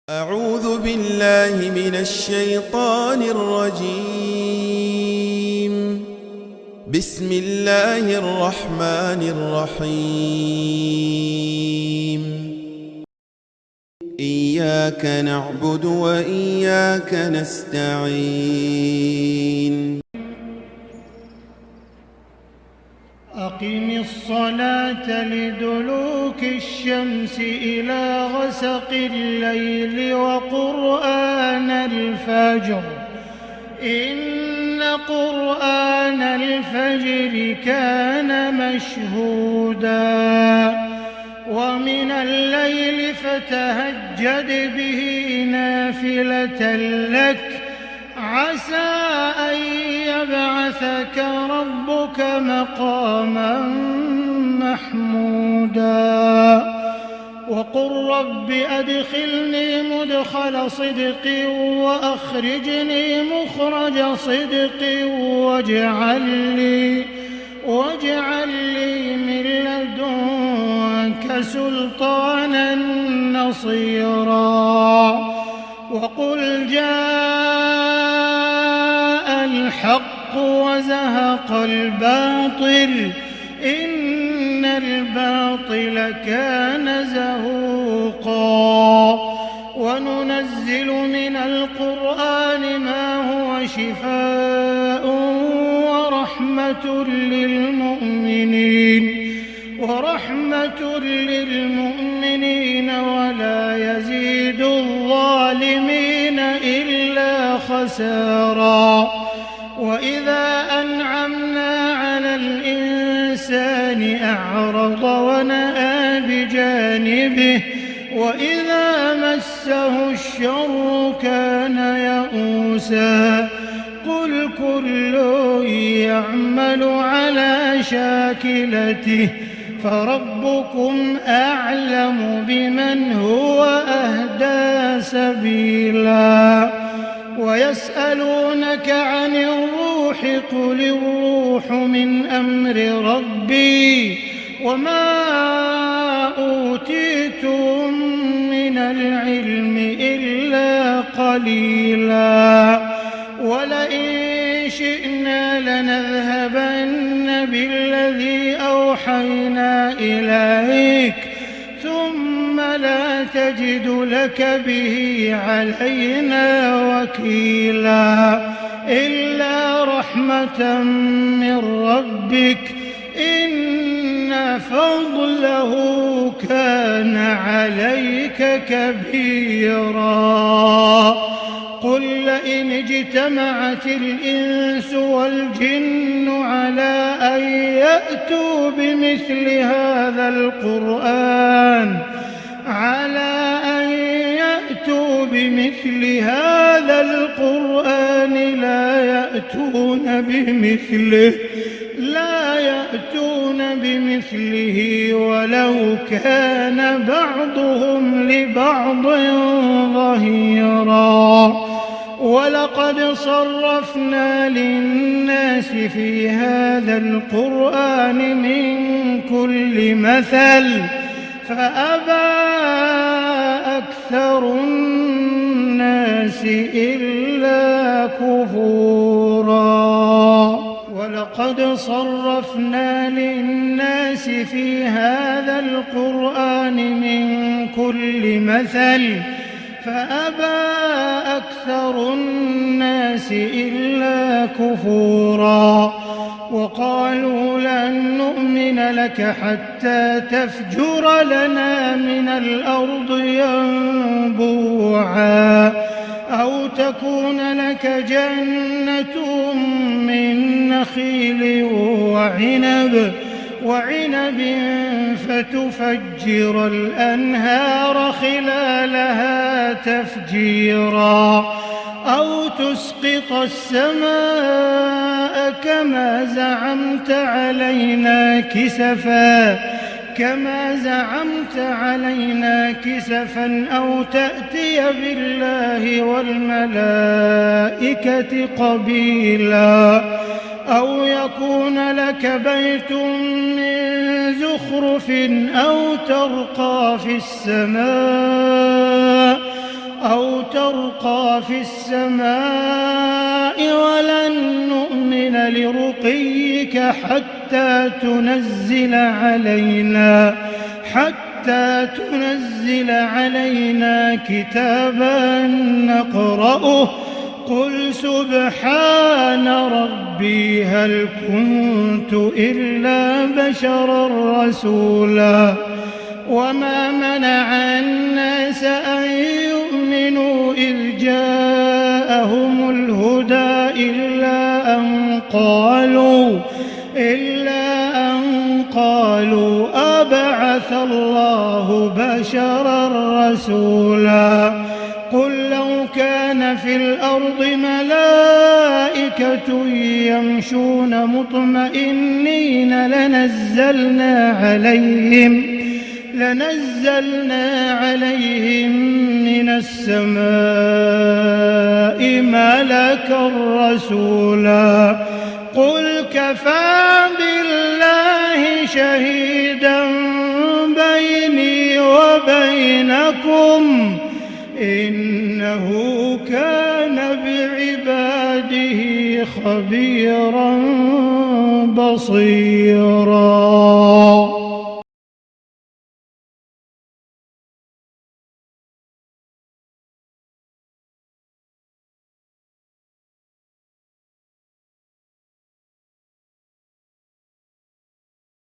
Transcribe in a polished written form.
أعوذ بالله من الشيطان الرجيم. بسم الله الرحمن الرحيم. إياك نعبد وإياك نستعين. أقم الصلاة لدلوك الشمس إلى غسق الليل وقرآن الفجر إن قرآن الفجر كان مشهودا ومن الليل فتهجد به نافلة لك عسى أن يبعثك ربك مقاما محمودا وقل رب أدخلني مدخل صدق وأخرجني مخرج صدق واجعل لي من لدنك سلطانا نصيرا وقل جاء الحق وزهق الباطل إن الباطل كان زهوقا وننزل من القرآن ما هو شفاء ورحمة للمؤمنين ولا يزيد الظالمين إلا خسارا وإذا أنعمنا على الإنسان أعرض ونأى بجانبه وإذا مسه الشر كان يئوسا قل كل يعمل على شاكلته فربكم أعلم بمن هو أهدى سبيلا ويسألونك عن الروح قل الروح من أمر ربي وما أوتيتم من العلم إلا قليلا ولئن شئنا لنذهبن بالذي أوحينا إليك ثم لا تجد لك به علينا وكيلا إلا رحمة من ربك إن فضله كان عليك كبيرا قل لئن اجتمعت الإنس والجن على أن يأتوا بمثل هذا القرآن لا يأتون بمثله ولو كان بعضهم لبعض ظهيرا ولقد صرفنا للناس في هذا القرآن من كل مثل فأبى أكثر الناس إلا كفورا ولقد صرفنا للناس في هذا القرآن من كل مثل فأبى أكثر الناس إلا كفورا وقالوا لن نؤمن لك حتى تفجر لنا من الأرض ينبوعا أو تكون لك جنة من نخيل وعنب فتفجر الأنهار خلالها تفجيرا أو تسقط السماء كما زعمت علينا كسفا أو تأتي بالله والملائكة قبيلا أو يكون لك بيت من زخرف أو ترقى في السماء وترقى في السماء ولن نؤمن لرقيك حتى تنزل علينا كتابا نقرأه قل سبحان ربي هل كنت إلا بشرا رسولا وما منع الناس أن يؤمنوا إذ جاءهم الهدى إلا أن قالوا أبعث الله بشرا رسولا قل لو كان في الأرض ملائكة يمشون مطمئنين لنزلنا عليهم من السماء ملكا رسولا قل كفى بالله شهيدا بيني وبينكم إنه كان بعباده خبيرا بصيرا.